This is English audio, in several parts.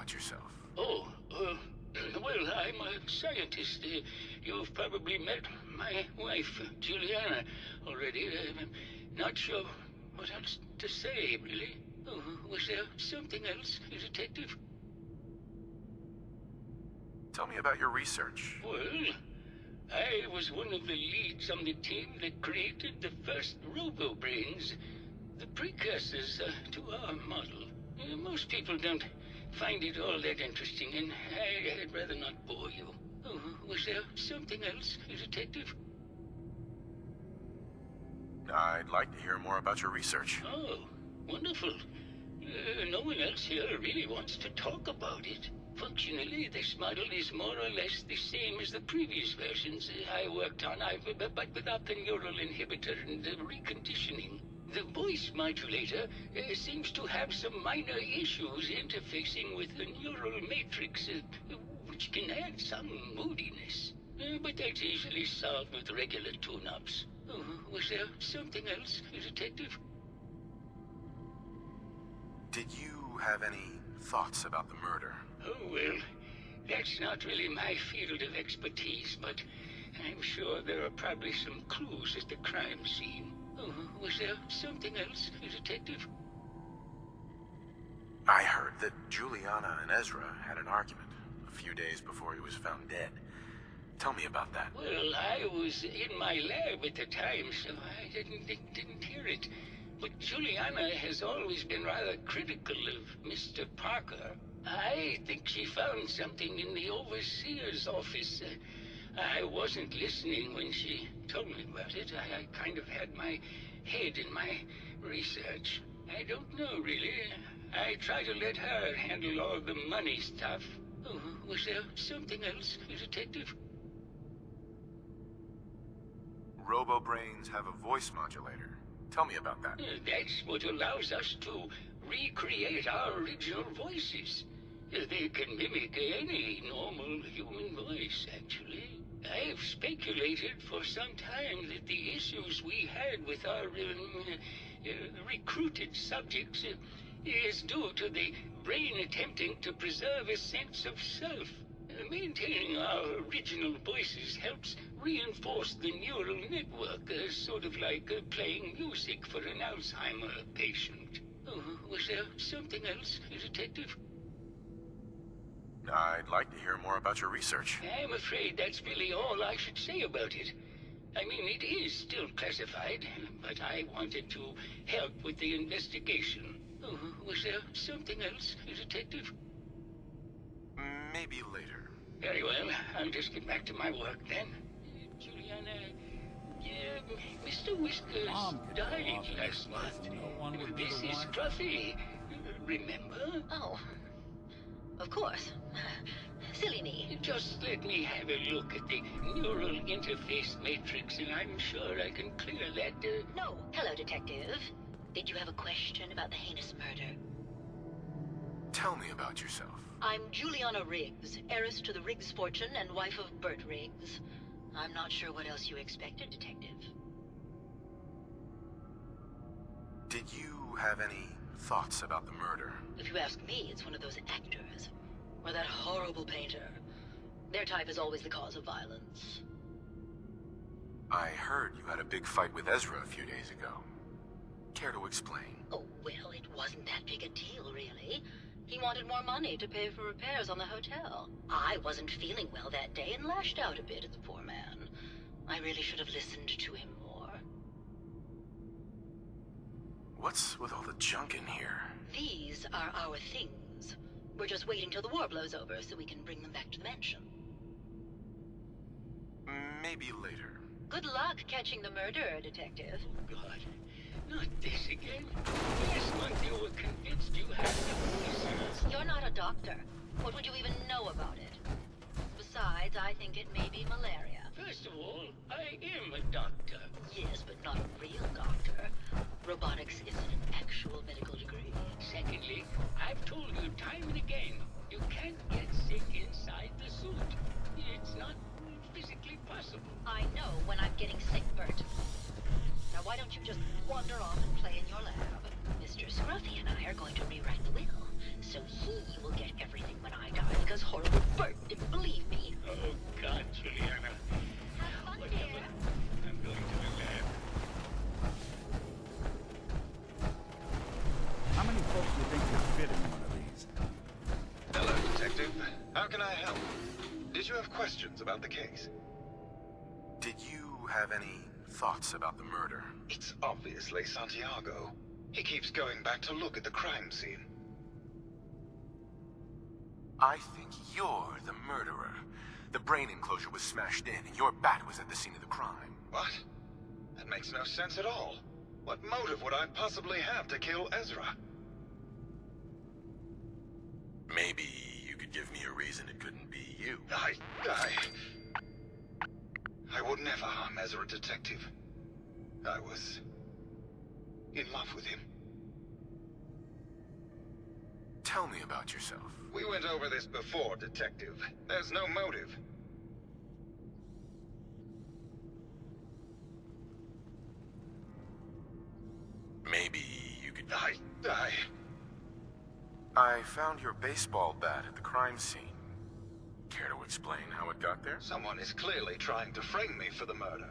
about yourself. Oh, well, I'm a scientist. You've probably met my wife, Juliana, already. Not sure what else to say, really. Oh, was there something else, Detective? Tell me about your research. Well, I was one of the leads on the team that created the first robo-brains, the precursors to our model. Most people don't find it all that interesting, and I'd rather not bore you. Oh, was there something else, Detective? I'd like to hear more about your research. Oh, wonderful. No one else here really wants to talk about it. Functionally, this model is more or less the same as the previous versions I worked on, but without the neural inhibitor and the reconditioning. The voice modulator seems to have some minor issues interfacing with the neural matrix, which can add some moodiness. But that's easily solved with regular tune-ups. Oh, was there something else, Detective? Did you have any thoughts about the murder? Oh, well, that's not really my field of expertise, but I'm sure there are probably some clues at the crime scene. Oh, was there something else, Detective? I heard that Juliana and Ezra had an argument a few days before he was found dead. Tell me about that. Well, I was in my lab at the time, so I didn't hear it. But Juliana has always been rather critical of Mr. Parker. I think she found something in the overseer's office. I wasn't listening when she told me about it. I kind of had my head in my research. I don't know, really. I try to let her handle all the money stuff. Oh, was there something else, Detective? Robo-brains have a voice modulator. Tell me about that. That's what allows us to recreate our original voices. They can mimic any normal human voice, actually. I've speculated for some time that the issues we had with our recruited subjects is due to the brain attempting to preserve a sense of self. Maintaining our original voices helps reinforce the neural network, sort of like playing music for an Alzheimer patient. Oh, was there something else, Detective? I'd like to hear more about your research. I'm afraid that's really all I should say about it. I mean, it is still classified, but I wanted to help with the investigation. Oh, was there something else, Detective? Maybe later. Very well. I'll just get back to my work then. Juliana, Mr. Whiskers died last month. This is Scruffy. Remember? Oh, of course. Silly me. Just let me have a look at the neural interface matrix, and I'm sure I can clear that. No. Hello, Detective. Did you have a question about the heinous murder? Tell me about yourself. I'm Juliana Riggs, heiress to the Riggs fortune and wife of Bert Riggs. I'm not sure what else you expected, Detective. Did you have any thoughts about the murder? If you ask me, it's one of those actors. Or that horrible painter. Their type is always the cause of violence. I heard you had a big fight with Ezra a few days ago. Care to explain? Oh, well, it wasn't that big a deal, really. He wanted more money to pay for repairs on the hotel. I wasn't feeling well that day and lashed out a bit at the poor man. I really should have listened to him more. What's with all the junk in here? These are our things. We're just waiting till the war blows over so we can bring them back to the mansion. Maybe later. Good luck catching the murderer, Detective. Oh, God. Not this again. Last month you were convinced you had the voices. You're not a doctor. What would you even know about it? Besides, I think it may be malaria. First of all, I am a doctor. Yes, but not a real doctor. Robotics isn't an actual medical degree. Secondly, I've told you time and again, you can't get sick inside the suit. It's not physically possible. I know when I'm getting sick, Bert. Now why don't you just wander off and play in your lab? Mr. Scruffy and I are going to rewrite the will, so he will get everything How can I help? Did you have questions about the case? Did you have any thoughts about the murder? It's obviously Santiago. He keeps going back to look at the crime scene. I think you're the murderer. The brain enclosure was smashed in, and your bat was at the scene of the crime. What? That makes no sense at all. What motive would I possibly have to kill Ezra? Maybe you could give me a reason it couldn't be you. I would never harm Ezra, Detective. I was in love with him. Tell me about yourself. We went over this before, Detective. There's no motive. Maybe you could... I I found your baseball bat at the crime scene. Care to explain how it got there? Someone is clearly trying to frame me for the murder.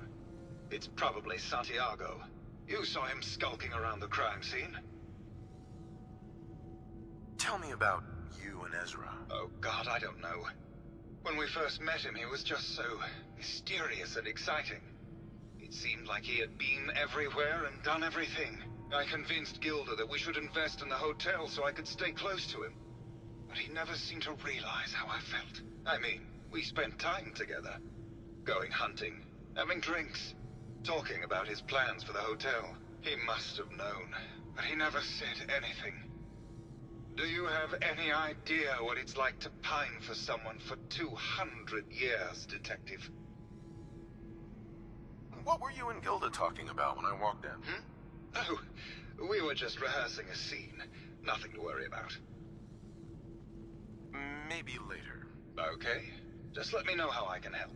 It's probably Santiago. You saw him skulking around the crime scene. Tell me about you and Ezra. Oh God, I don't know. When we first met him, he was just so mysterious and exciting. It seemed like he had been everywhere and done everything. I convinced Gilda that we should invest in the hotel so I could stay close to him. But he never seemed to realize how I felt. I mean, we spent time together. Going hunting, having drinks, talking about his plans for the hotel. He must have known, but he never said anything. Do you have any idea what it's like to pine for someone for 200 years, Detective? What were you and Gilda talking about when I walked in? Oh, we were just rehearsing a scene. Nothing to worry about. Maybe later. Okay. Just let me know how I can help.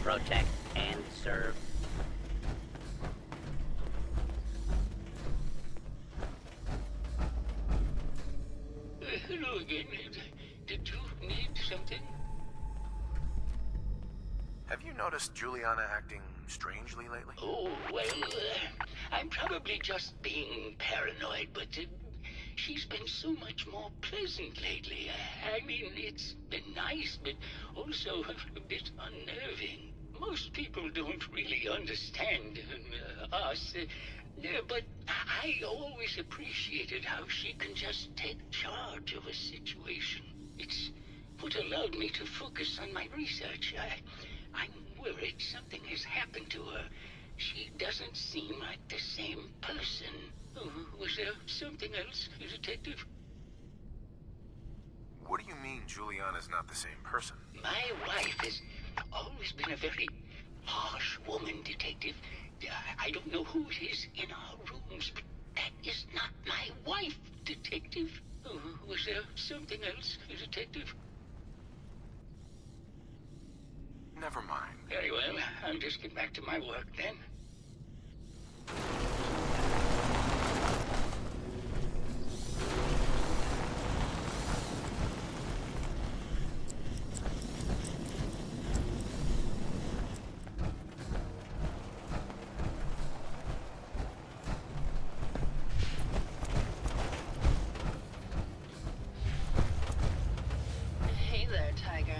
Protect and serve. Hello again. Did you need something? Have you noticed Juliana acting strangely lately? Oh, well, I'm probably just being paranoid, but she's been so much more pleasant lately. I mean, it's been nice, but also a bit unnerving. Most people don't really understand us, but I always appreciated how she can just take charge of a situation. It's what allowed me to focus on my research. I'm worried something has happened to her. She doesn't seem like the same person. Oh, was there something else, Detective? What do you mean Juliana's not the same person? My wife has always been a very harsh woman, Detective. I don't know who it is in our rooms, but that is not my wife, Detective. Oh, was there something else, Detective? Never mind. Very well. I'll just get back to my work then. Hey there, Tiger.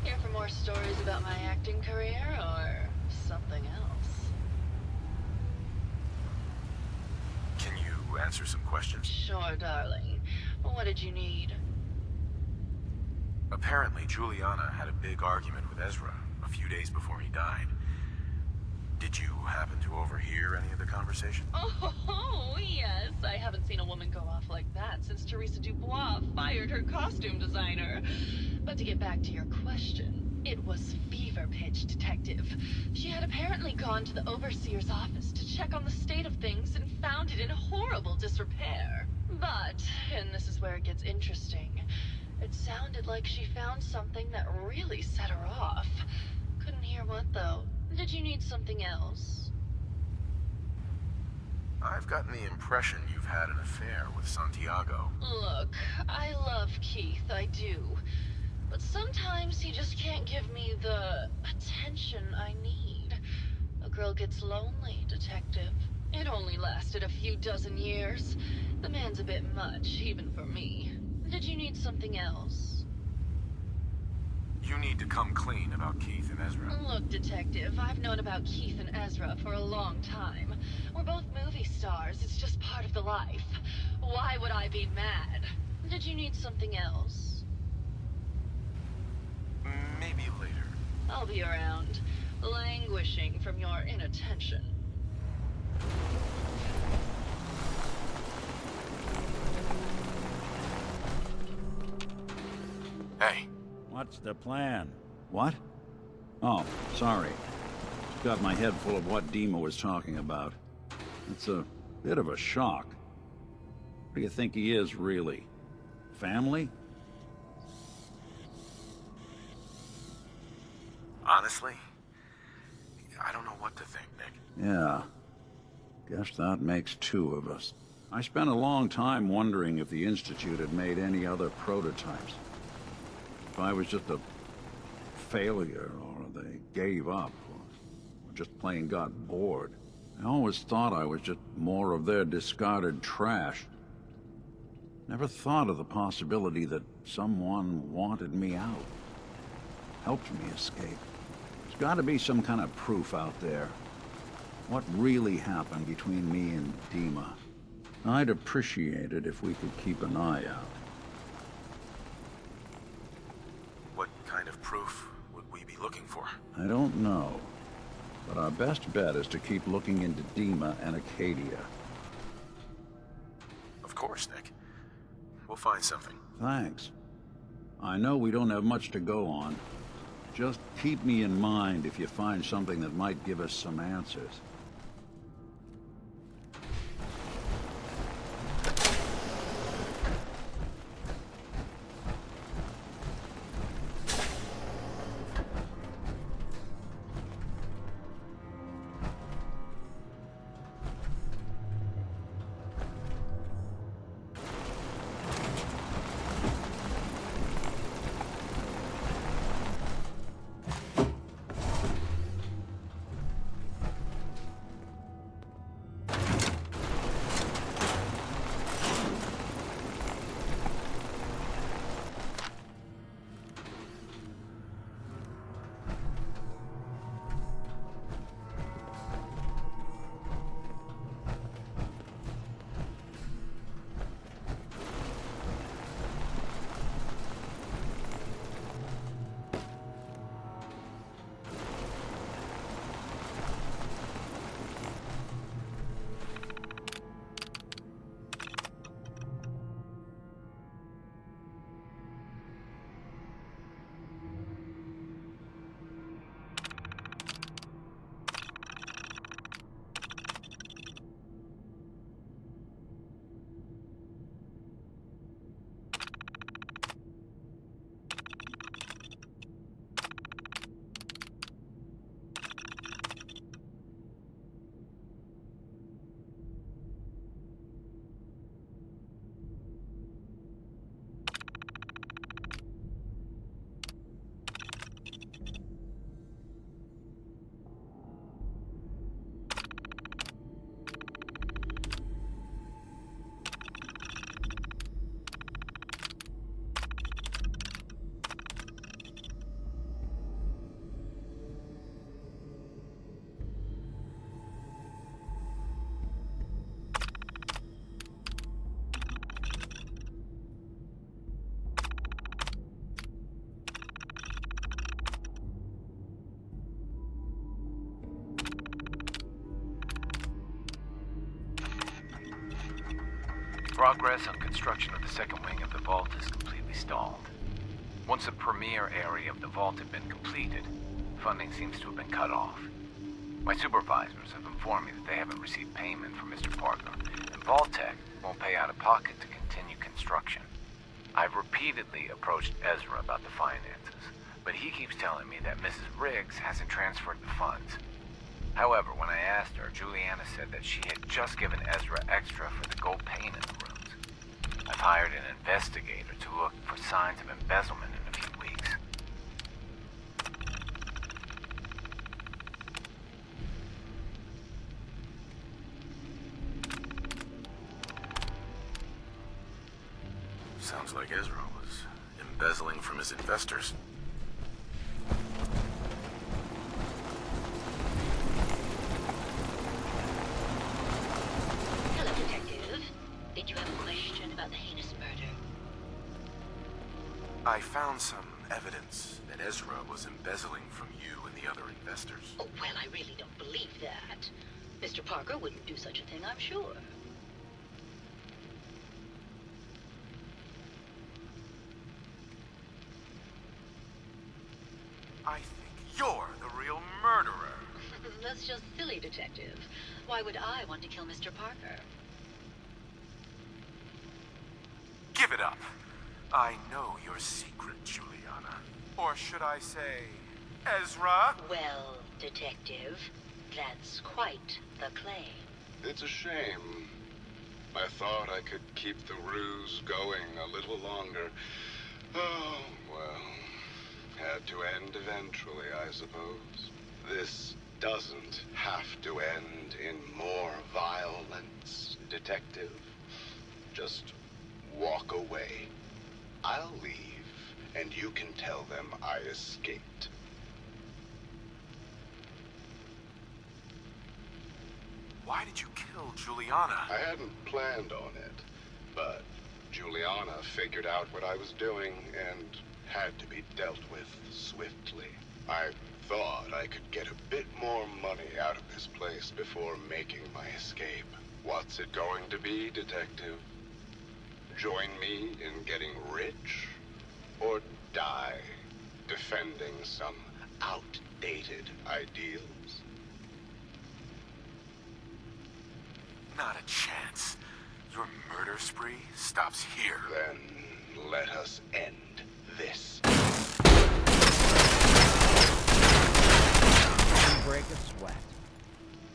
Here for more stories about my acting career or something else? Can you answer some questions? Sure, darling. What did you need? Apparently, Juliana had a big argument with Ezra a few days before he died. Did you happen to overhear any of the conversation? Oh, yes. I haven't seen a woman go off like that since Teresa Dubois fired her costume designer. But to get back to your question, it was fever pitch, Detective. She had apparently gone to the Overseer's office to check on the state of things and found it in horrible disrepair. But, and this is where it gets interesting, it sounded like she found something that really set her off. Couldn't hear what, though. you need something else? I've gotten the impression you've had an affair with Santiago. Look, I love Keith, I do. But sometimes he just can't give me the attention I need. A girl gets lonely, Detective. It only lasted a few dozen years. The man's a bit much, even for me. Did you need something else? You need to come clean about Keith and Ezra. Look, Detective, I've known about Keith and Ezra for a long time. We're both movie stars. It's just part of the life. Why would I be mad? Did you need something else? Maybe later. I'll be around, languishing from your inattention. Hey. What's the plan? What? Oh, sorry. Just got my head full of what Dima was talking about. It's a bit of a shock. What do you think he is, really? Family? Honestly, I don't know what to think, Nick. Yeah. Guess that makes two of us. I spent a long time wondering if the Institute had made any other prototypes. If I was just a failure, or they gave up, or just plain got bored. I always thought I was just more of their discarded trash. Never thought of the possibility that someone wanted me out. Helped me escape. There's got to be some kind of proof out there. What really happened between me and Dima? I'd appreciate it if we could keep an eye out. What kind of proof would we be looking for? I don't know, but our best bet is to keep looking into Dima and Acadia. Of course, Nick. We'll find something. Thanks. I know we don't have much to go on. Just keep me in mind if you find something that might give us some answers. Progress on construction of the second wing of the vault is completely stalled. Once the premier area of the vault had been completed, funding seems to have been cut off. My supervisors have informed me that they haven't received payment from Mr. Parker, and Vault-Tec won't pay out of pocket to continue construction. I've repeatedly approached Ezra about the finances, but he keeps telling me that Mrs. Riggs hasn't transferred the funds. However, when I asked her, Juliana said that she had just given Ezra extra for the gold paint in the rooms. I've hired an investigator to look for signs of embezzlement in a few weeks. Sounds like Ezra was embezzling from his investors. Hello, Detective. Did you have a question about the heinous murder? I found some evidence that Ezra was embezzling from you and the other investors. Oh, well, I really don't believe that. Mr. Parker wouldn't do such a thing, I'm sure. I think you're the real murderer. That's just silly, Detective. Why would I want to kill Mr. Parker? Give it up. I know your secret, Juliana. Or should I say, Ezra? Well, Detective, that's quite the claim. It's a shame. I thought I could keep the ruse going a little longer. Oh, well. Had to end eventually, I suppose. This doesn't have to end in more violence, Detective. Just walk away. I'll leave, and you can tell them I escaped. Why did you kill Juliana? I hadn't planned on it, but Juliana figured out what I was doing and had to be dealt with swiftly. I thought I could get a bit more money out of this place before making my escape. What's it going to be, Detective? Join me in getting rich? Or die defending some outdated ideals? Not a chance. Your murder spree stops here. Then let us end this. Break a sweat.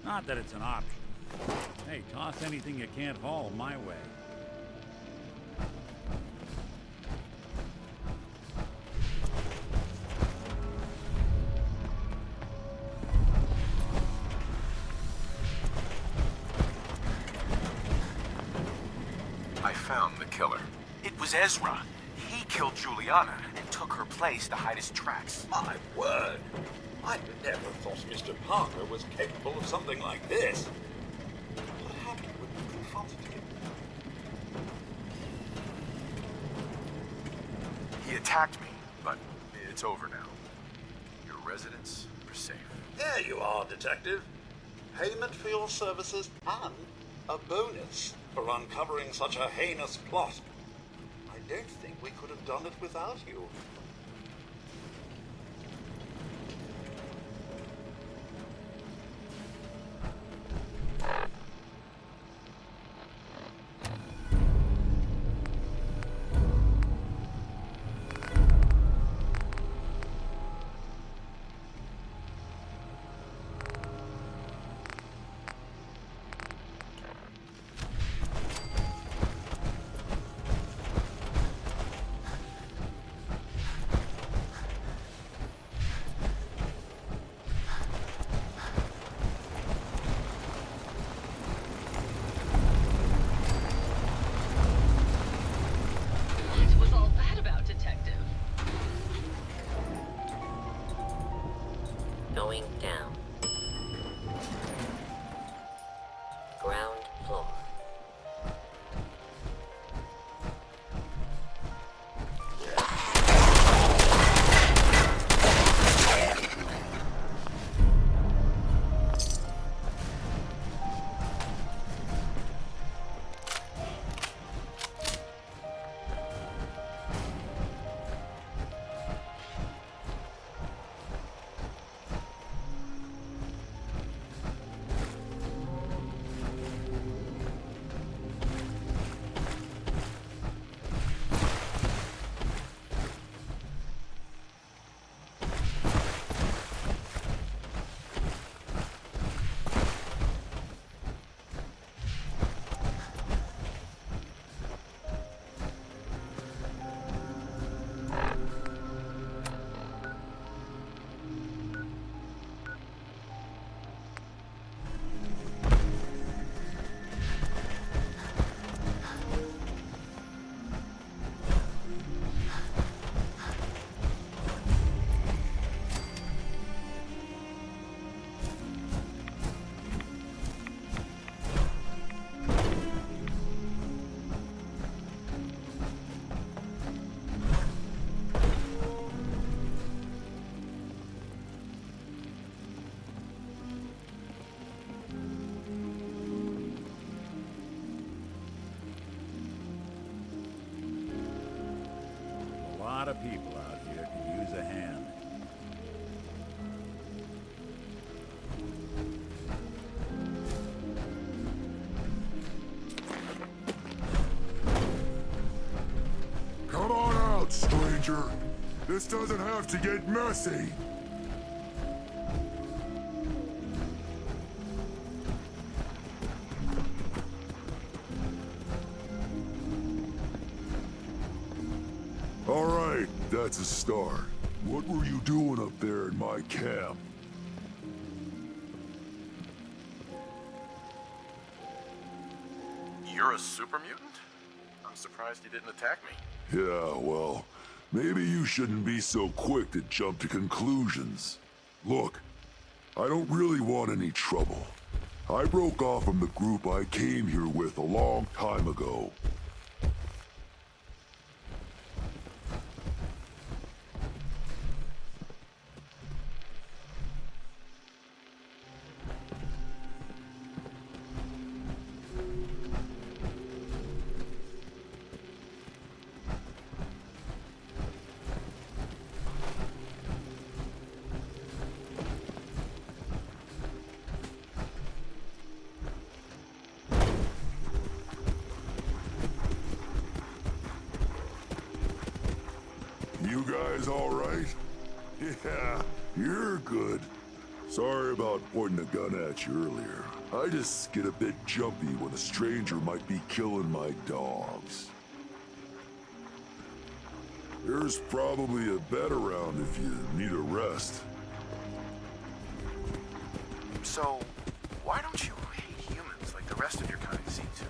Not that it's an option. Hey, toss anything you can't haul my way. I found the killer. It was Ezra. He killed Juliana and took her place to hide his tracks. My word! I never thought Mr. Parker was capable of something like this. What happened when you confronted him? He attacked me, but it's over now. Your residents are safe. There you are, Detective. Payment for your services and a bonus for uncovering such a heinous plot. I don't think we could have done it without you. Major. This doesn't have to get messy. All right, that's a start. What were you doing up there in my camp? You're a super mutant? I'm surprised you didn't attack me. Yeah, well, maybe you shouldn't be so quick to jump to conclusions. Look, I don't really want any trouble. I broke off from the group I came here with a long time ago. You guys all right? Yeah, you're good. Sorry about pointing a gun at you earlier. I just get a bit jumpy when a stranger might be killing my dogs. There's probably a bed around if you need a rest. So, why don't you hate humans like the rest of your kind seem to?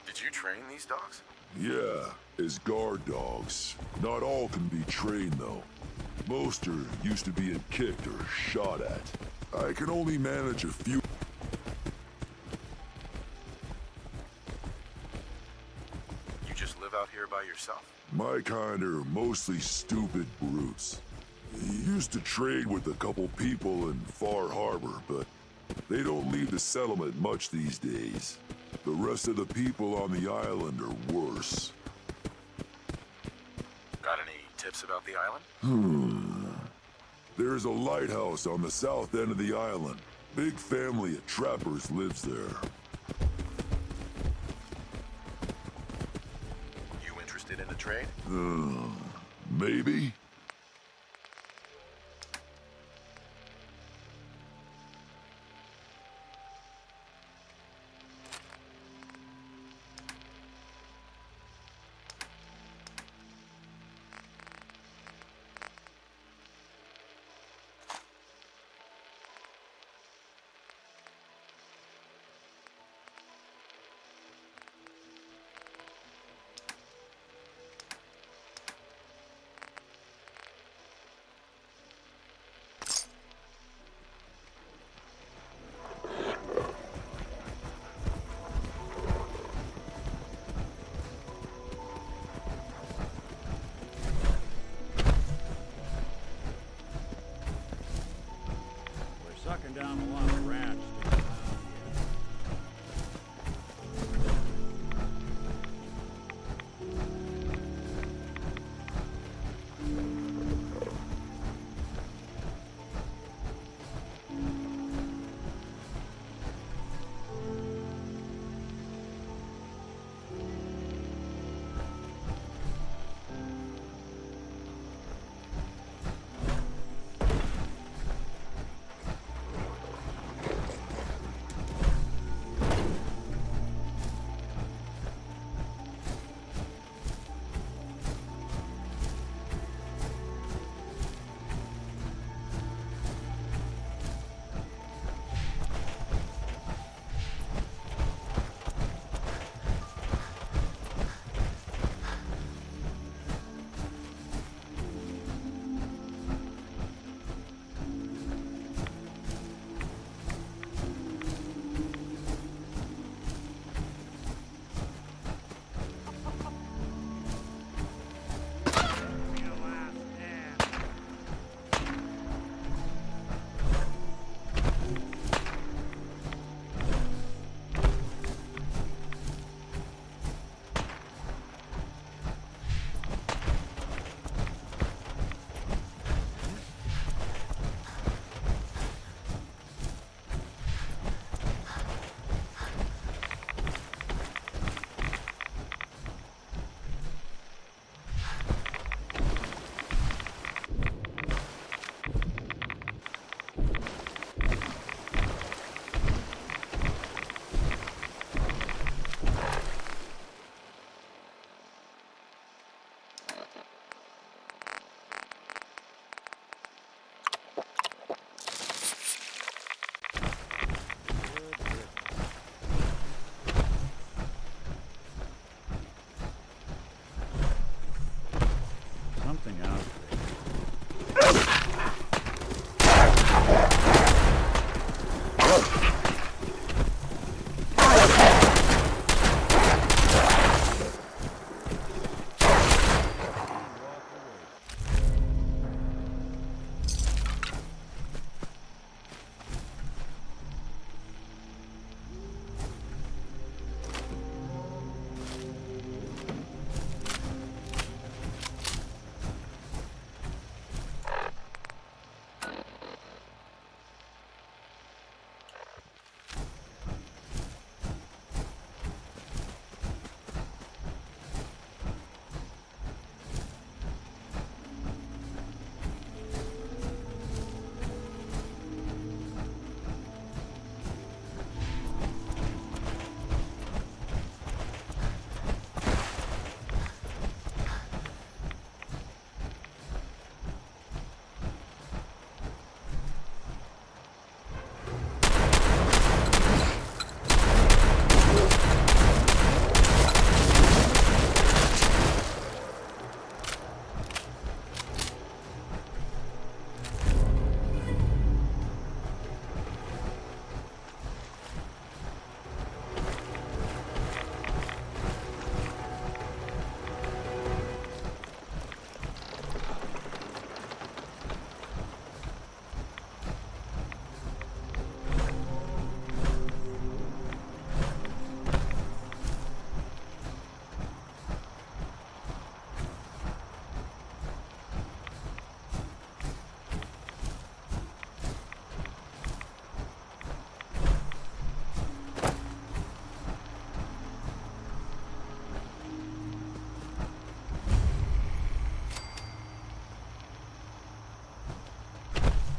Did you train these dogs? Yeah, as guard dogs. Not all can be trained, though. Most are used to being kicked or shot at. I can only manage a few. You just live out here by yourself? My kind are mostly stupid brutes. Used to trade with a couple people in Far Harbor, but they don't leave the settlement much these days. The rest of the people on the island are worse. Got any tips about the island? There's a lighthouse on the south end of the island. Big family of trappers lives there. You interested in a trade? Maybe? Sucking down a lot of rats.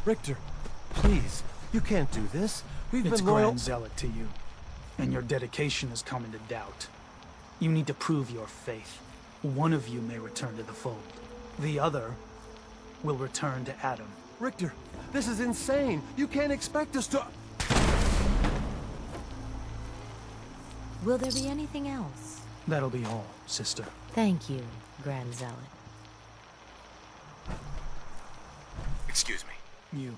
Richter, please, you can't do this. We've It's been loyal. Grand Zealot to you, and your dedication has come into doubt. You need to prove your faith. One of you may return to the fold. The other will return to Adam. Richter, this is insane. You can't expect us to... Will there be anything else? That'll be all, sister. Thank you, Grand Zealot. Excuse me. You.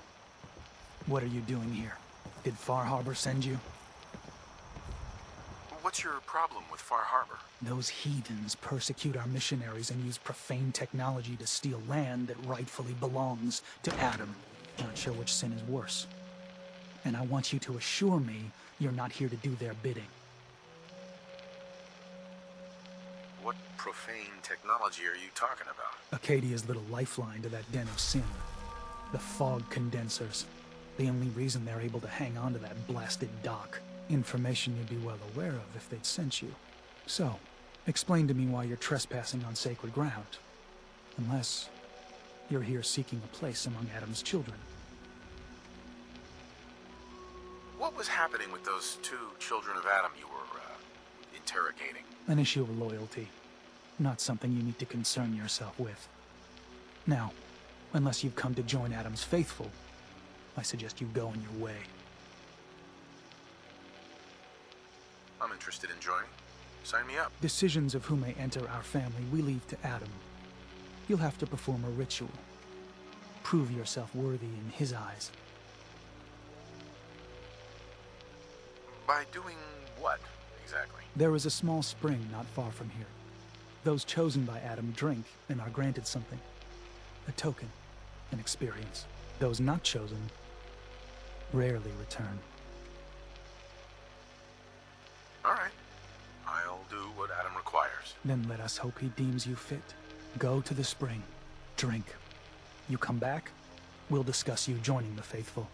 What are you doing here? Did Far Harbor send you? What's your problem with Far Harbor? Those heathens persecute our missionaries and use profane technology to steal land that rightfully belongs to Adam. Not sure which sin is worse. And I want you to assure me you're not here to do their bidding. What profane technology are you talking about? Acadia's little lifeline to that den of sin. The fog condensers. The only reason they're able to hang on to that blasted dock. Information you'd be well aware of if they'd sent you. So, explain to me why you're trespassing on sacred ground. Unless you're here seeking a place among Adam's children. What was happening with those two children of Adam you were, interrogating? An issue of loyalty. Not something you need to concern yourself with. Now, unless you've come to join Adam's faithful, I suggest you go on your way. I'm interested in joining. Sign me up. Decisions of who may enter our family we leave to Adam. You'll have to perform a ritual. Prove yourself worthy in his eyes. By doing what, exactly? There is a small spring not far from here. Those chosen by Adam drink and are granted something. A token, an experience. Those not chosen rarely return. All right. I'll do what Adam requires. Then let us hope he deems you fit. Go to the spring. Drink. You come back, we'll discuss you joining the faithful.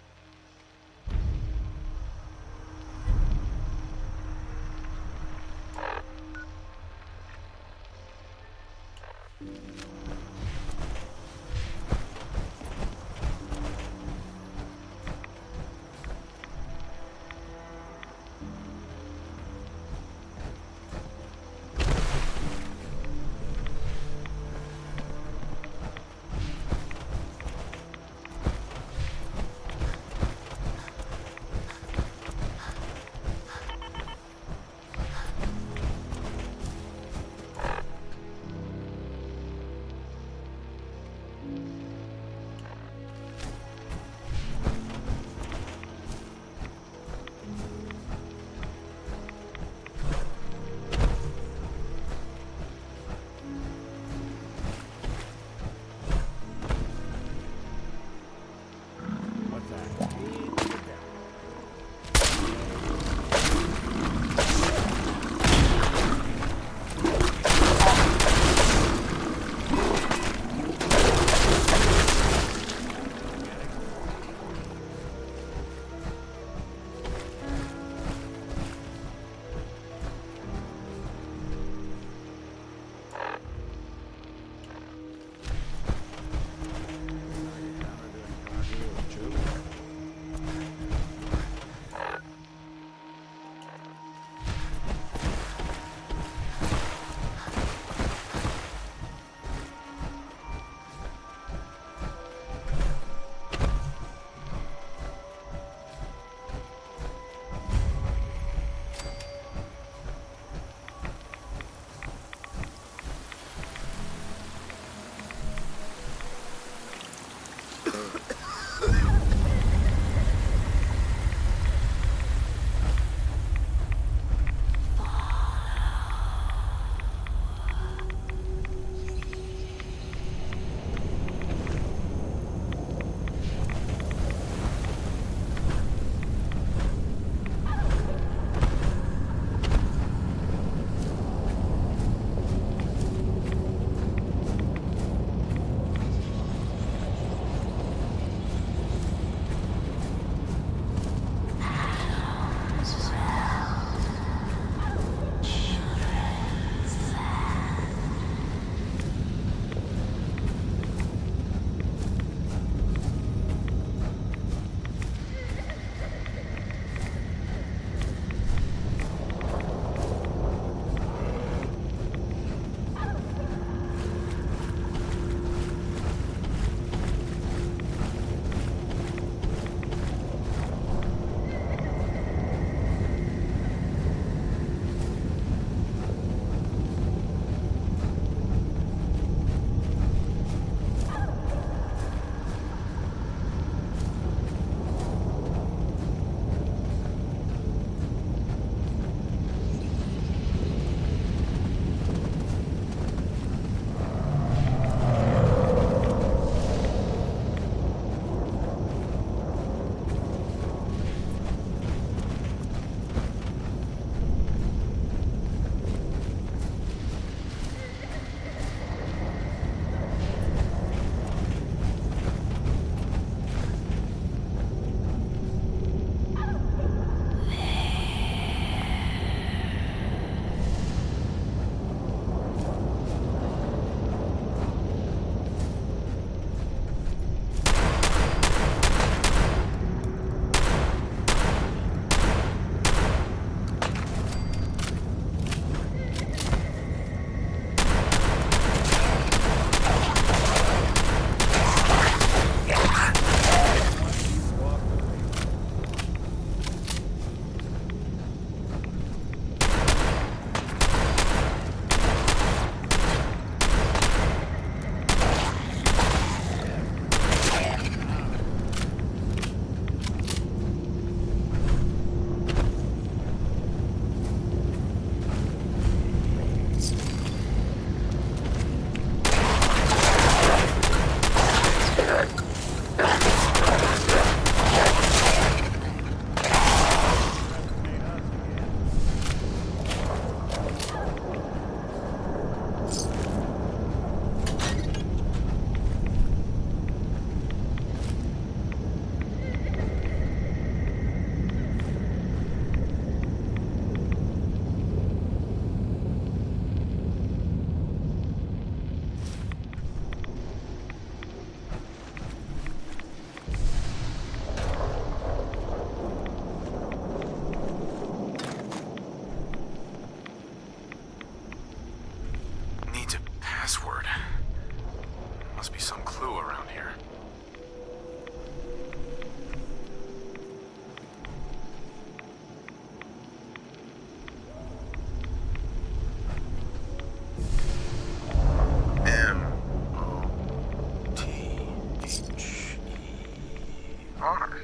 honor.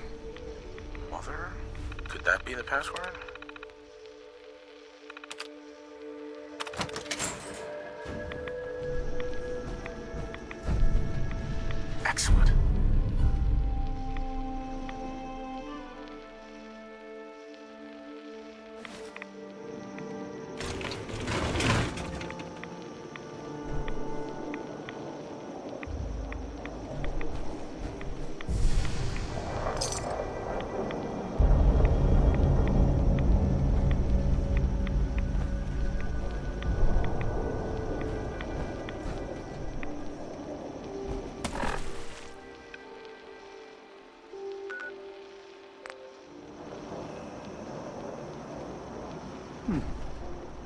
Mother? Could that be the password? Excellent.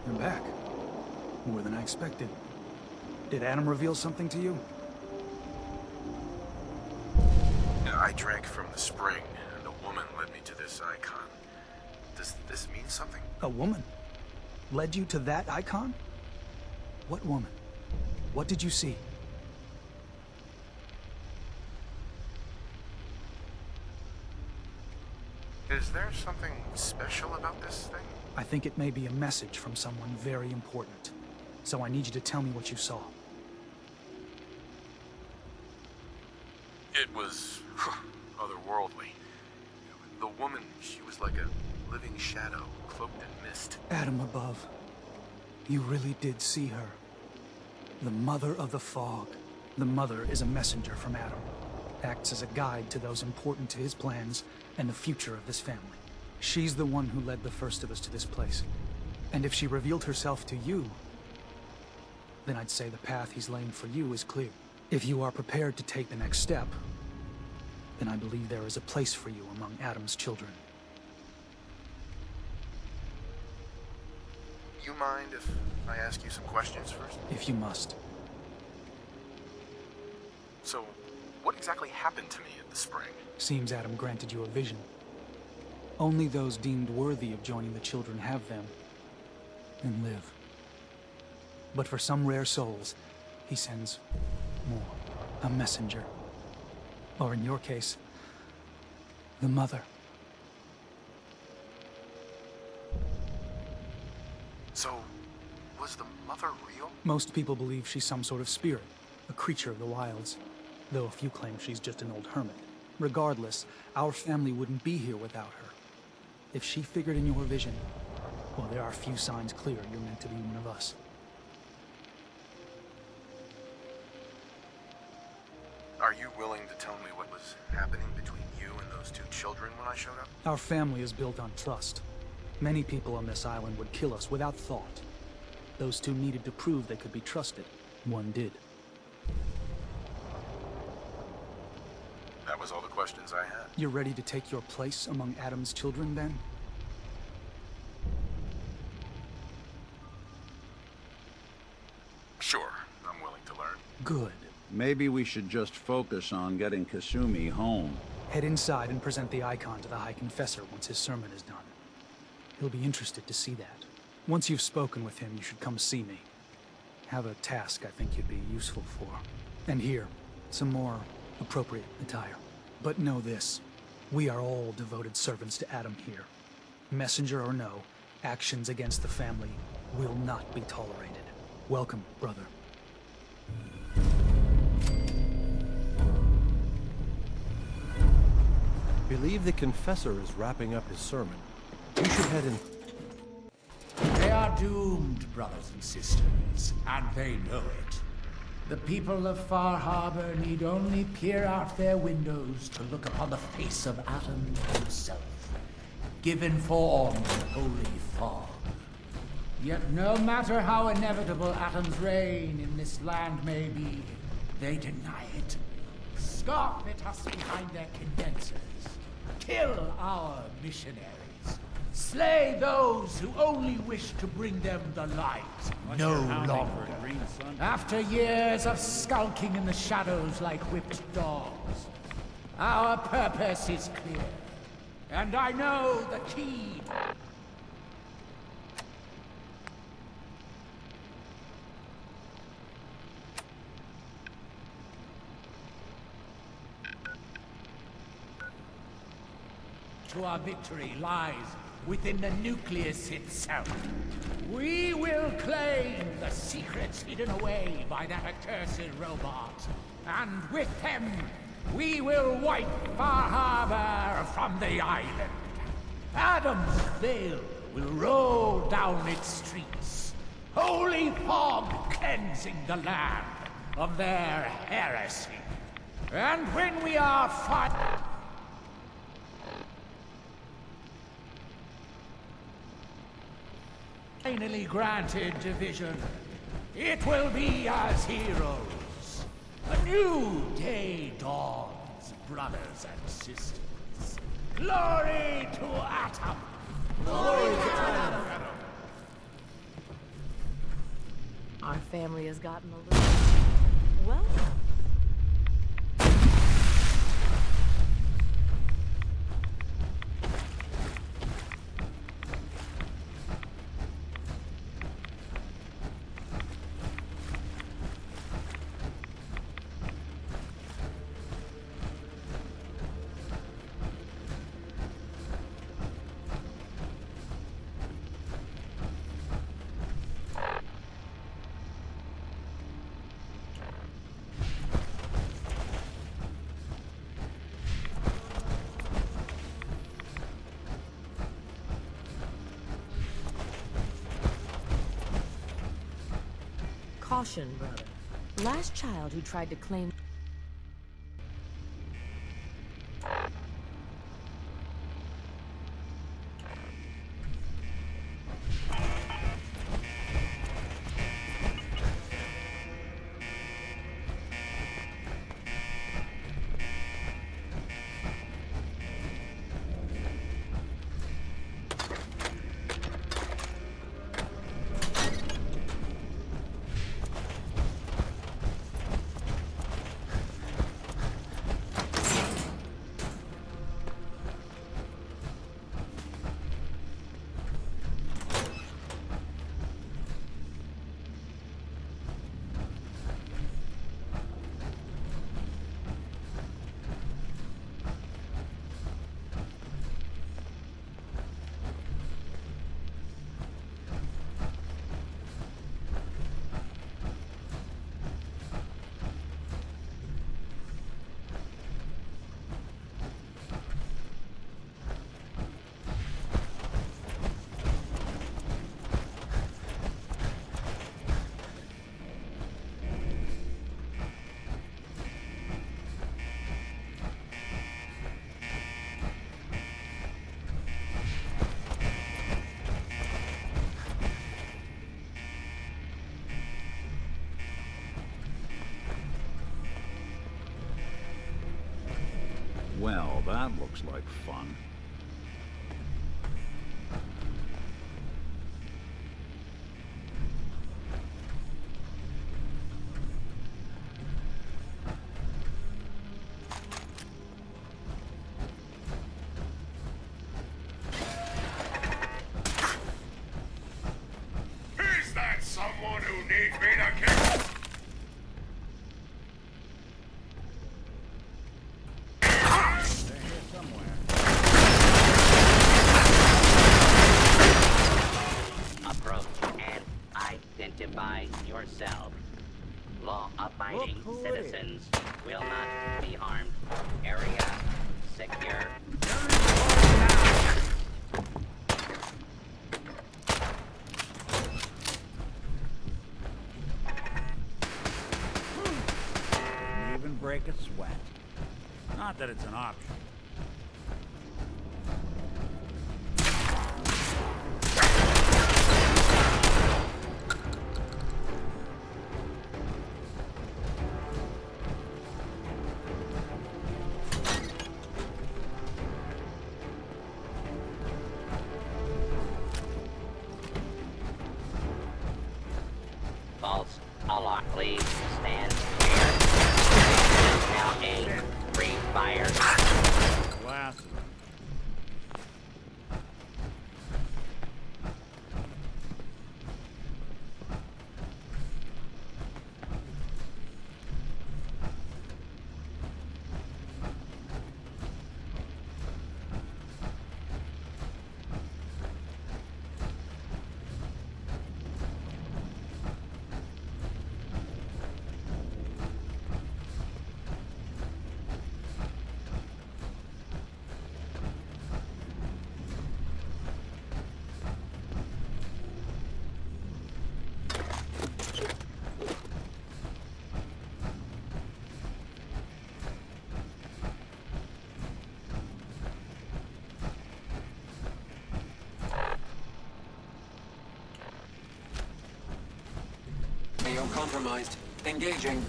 You're back. More than I expected. Did Adam reveal something to you? I drank from the spring, and a woman led me to this icon. Does this mean something? A woman? Led you to that icon? What woman? What did you see? Is there something special about this thing? I think it may be a message from someone very important. So I need you to tell me what you saw. It was otherworldly. The woman, she was like a living shadow, cloaked in mist. Adam above. You really did see her. The Mother of the Fog. The Mother is a messenger from Adam. Acts as a guide to those important to his plans and the future of this family. She's the one who led the first of us to this place. And if she revealed herself to you, then I'd say the path he's laying for you is clear. If you are prepared to take the next step, then I believe there is a place for you among Adam's children. You mind if I ask you some questions first? If you must. So, what exactly happened to me at the spring? Seems Adam granted you a vision. Only those deemed worthy of joining the children have them and live. But for some rare souls, he sends more. A messenger. Or in your case, the Mother. So, was the Mother real? Most people believe she's some sort of spirit, a creature of the wilds, though a few claim she's just an old hermit. Regardless, our family wouldn't be here without her. If she figured in your vision, well, there are few signs clear you're meant to be one of us. Are you willing to tell me what was happening between you and those two children when I showed up? Our family is built on trust. Many people on this island would kill us without thought. Those two needed to prove they could be trusted. One did. That was all the questions I had. You're ready to take your place among Adam's children, then? Sure, I'm willing to learn. Good. Maybe we should just focus on getting Kasumi home. Head inside and present the icon to the High Confessor once his sermon is done. He'll be interested to see that. Once you've spoken with him, you should come see me. Have a task I think you'd be useful for. And here, some more appropriate attire. But know this, we are all devoted servants to Adam here. Messenger or no, actions against the family will not be tolerated. Welcome, brother. Believe the Confessor is wrapping up his sermon. You should head in. They are doomed, brothers and sisters, and they know it. The people of Far Harbor need only peer out their windows to look upon the face of Adam himself, given form in holy fog. Yet no matter how inevitable Adam's reign in this land may be, they deny it. Scoff at us behind their condensers. Kill our missionaries. Slay those who only wish to bring them the light. No longer. After years of skulking in the shadows like whipped dogs, our purpose is clear. And I know the key. to our victory lies within the Nucleus itself. We will claim the secrets hidden away by that accursed robot, and with them, we will wipe Far Harbor from the island. Adam's Veil will roll down its streets, holy fog cleansing the land of their heresy. And when we are finally granted division, it will be as heroes. A new day dawns, brothers and sisters. Glory to Atom! Glory to Atom! Our family has gotten a little... Welcome. Caution, brother. Last child who tried to claim... Well, that looks like fun. Is that someone who needs me to kill? Approach and identify yourself. Law-abiding citizens will not be harmed. Area secure. Didn't even break a sweat. Not that it's an option. False alarm. Please stand clear. Now aim. Free fire. Glasses. compromised. Engaging.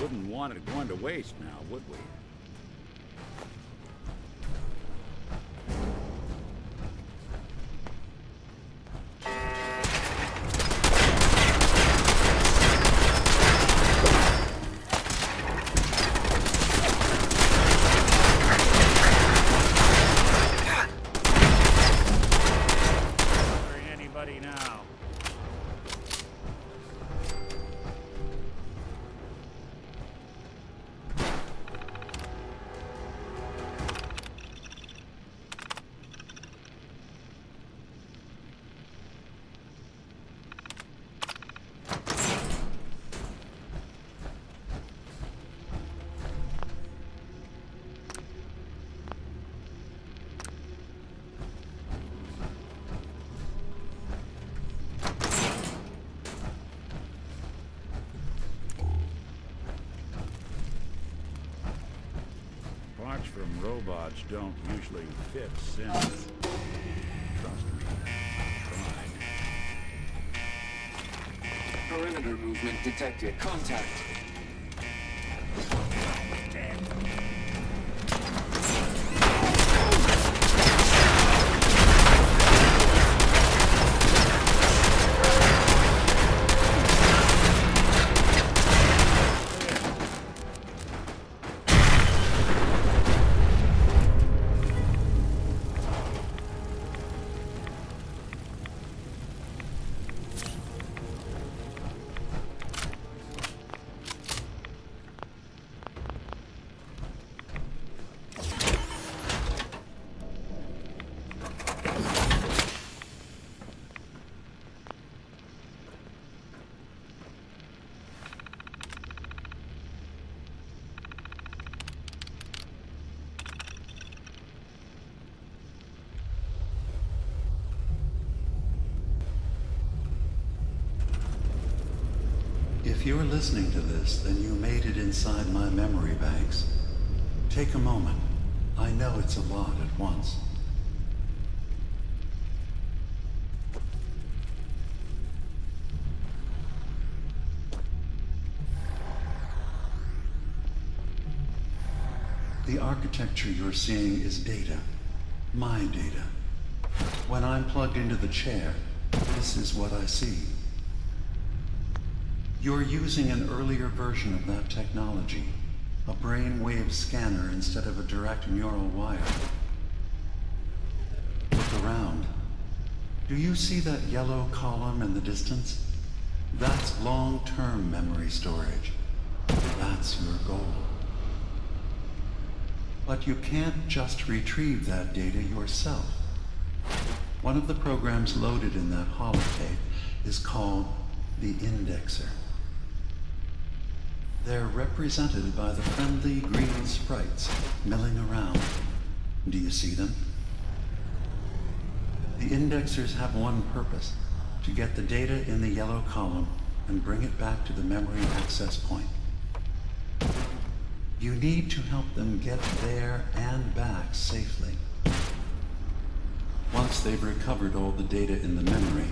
Wouldn't want it going to waste now, would we? Bothering anybody now? Parts from robots don't usually fit Sims. Trust me. Tried. Perimeter movement detected. Contact. If you're listening to this, then you made it inside my memory banks. Take a moment. I know it's a lot at once. The architecture you're seeing is data. My data. When I'm plugged into the chair, this is what I see. You're using an earlier version of that technology, a brainwave scanner instead of a direct neural wire. Look around. Do you see that yellow column in the distance? That's long-term memory storage. That's your goal. But you can't just retrieve that data yourself. One of the programs loaded in that holotape is called the Indexer. They're represented by the friendly green sprites milling around. Do you see them? The indexers have one purpose: to get the data in the yellow column and bring it back to the memory access point. You need to help them get there and back safely. Once they've recovered all the data in the memory,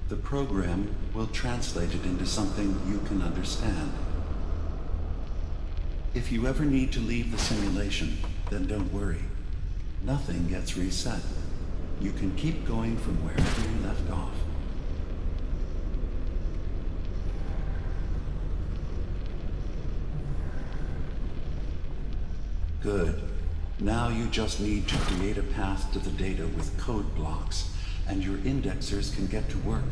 the program will translate it into something you can understand. If you ever need to leave the simulation, then don't worry. Nothing gets reset. You can keep going from wherever you left off. Good. Now you just need to create a path to the data with code blocks, and your indexers can get to work.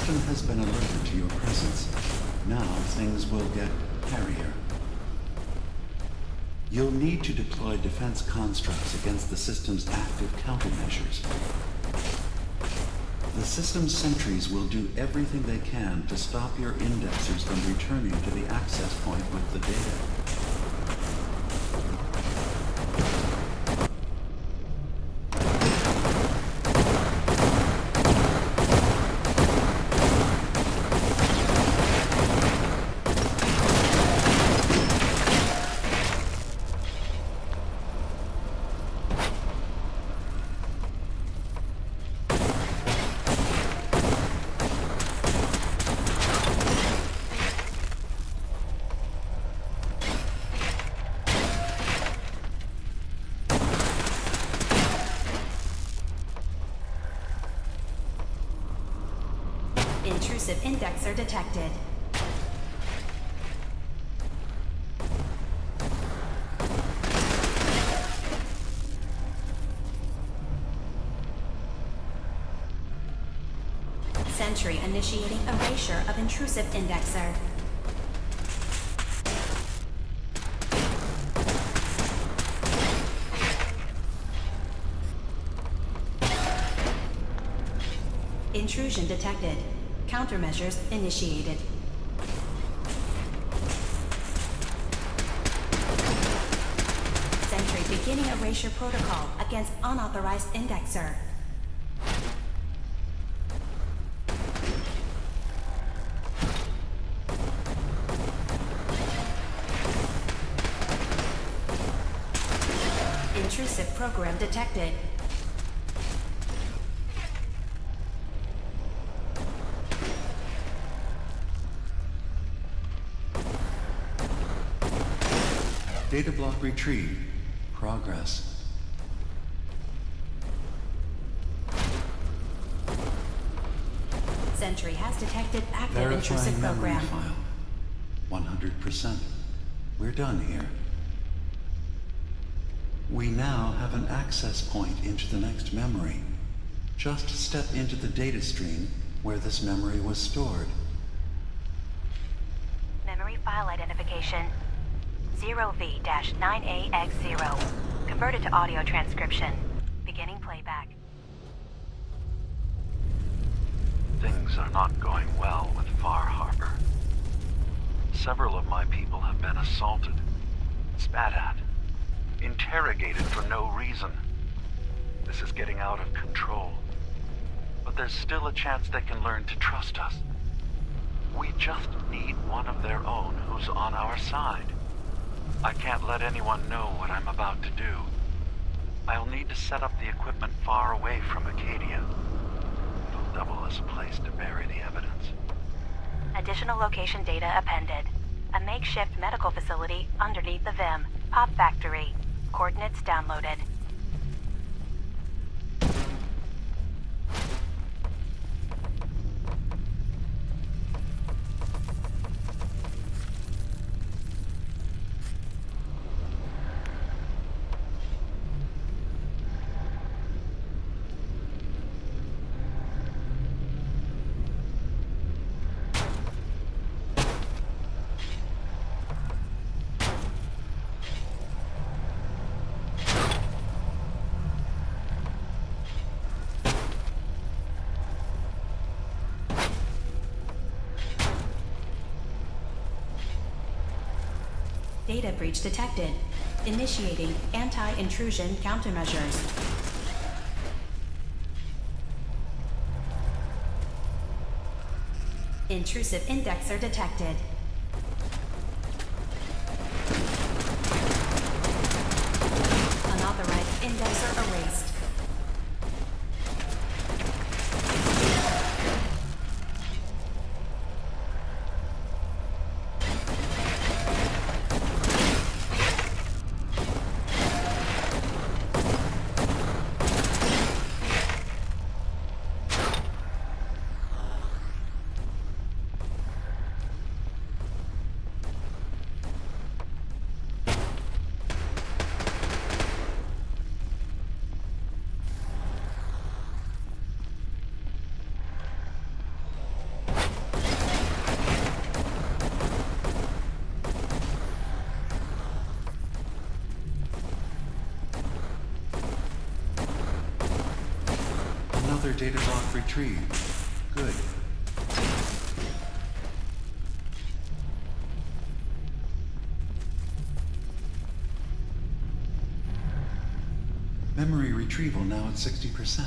system has been alerted to your presence. Now things will get hairier. You'll need to deploy defense constructs against the system's active countermeasures. The system's sentries will do everything they can to stop your indexers from returning to the access point with the data. Intrusive indexer detected. Sentry initiating erasure of intrusive indexer. Intrusion detected. Countermeasures initiated. Sentry beginning erasure protocol against unauthorized indexer. Intrusive program detected. Data block retrieved. Progress. Sentry has detected active intrusive Verifying memory program. file. 100%. We're done here. We now have an access point into the next memory. Just step into the data stream where this memory was stored. Memory file identification 0V-9AX0. Converted to audio transcription. Beginning playback. Things are not going well with Far Harbor. Several of my people have been assaulted, spat at, interrogated for no reason. This is getting out of control. But there's still a chance they can learn to trust us. We just need one of their own who's on our side. I can't let anyone know what I'm about to do. I'll need to set up the equipment far away from Acadia. It'll double as a place to bury the evidence. Additional location data appended. A makeshift medical facility underneath the VIM. Pop factory. Coordinates downloaded. Data breach detected. Initiating anti-intrusion countermeasures. Intrusive indexer detected. Unauthorized indexer erased. data block retrieved. Good. Memory retrieval now at 60%.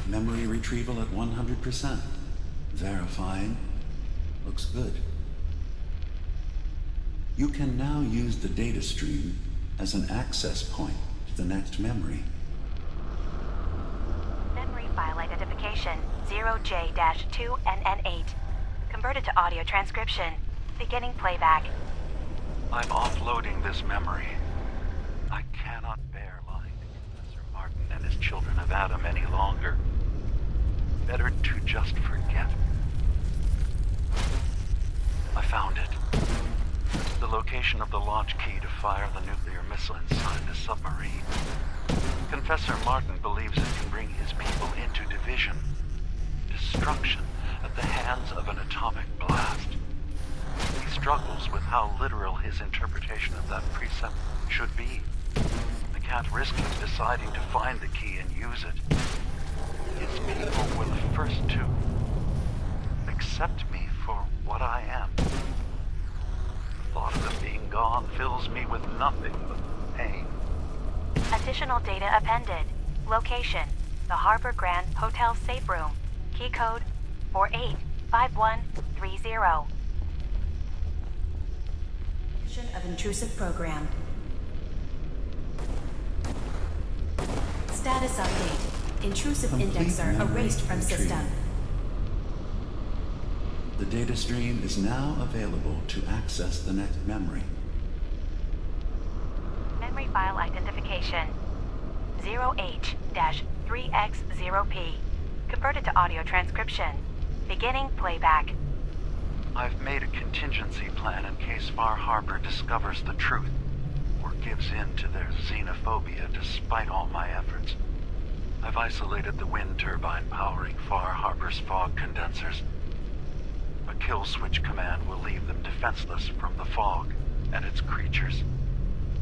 Memory retrieval at 100%. Verifying. Looks good. You can now use the data stream as an access point to the next memory. Memory file identification 0J-2NN8. Converted to audio transcription. Beginning playback. I'm offloading this memory. I cannot bear lying to Professor Martin and his children of Adam any longer. Better to just forget. I found it. The location of the launch key to fire the nuclear missile inside the submarine. Confessor Martin believes it can bring his people into division, destruction at the hands of an atomic blast. He struggles with how literal his interpretation of that precept should be. I can't risk him deciding to find the key and use it. His people were the first to accept me for what I am. The thought of them being gone fills me with nothing but pain. Additional data appended. Location: the Harbor Grand Hotel safe room. Key code 485130. Of intrusive program. Status update. Intrusive Complete indexer memory erased from retrieval. system. The data stream is now available to access the next memory. Memory file identification 0H-3X0P. Converted to audio transcription. Beginning playback. I've made a contingency plan in case Far Harbor discovers the truth, or gives in to their xenophobia despite all my efforts. I've isolated the wind turbine powering Far Harbor's fog condensers. A kill switch command will leave them defenseless from the fog and its creatures.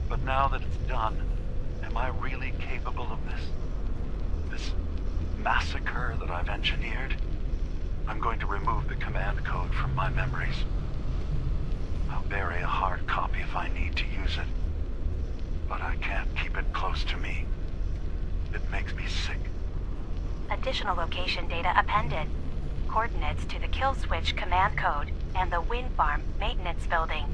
But now that it's done, am I really capable of this? This massacre that I've engineered? I'm going to remove the command code from my memories. I'll bury a hard copy if I need to use it. But I can't keep it close to me. It makes me sick. Additional location data appended. Coordinates to the kill switch command code and the wind farm maintenance building.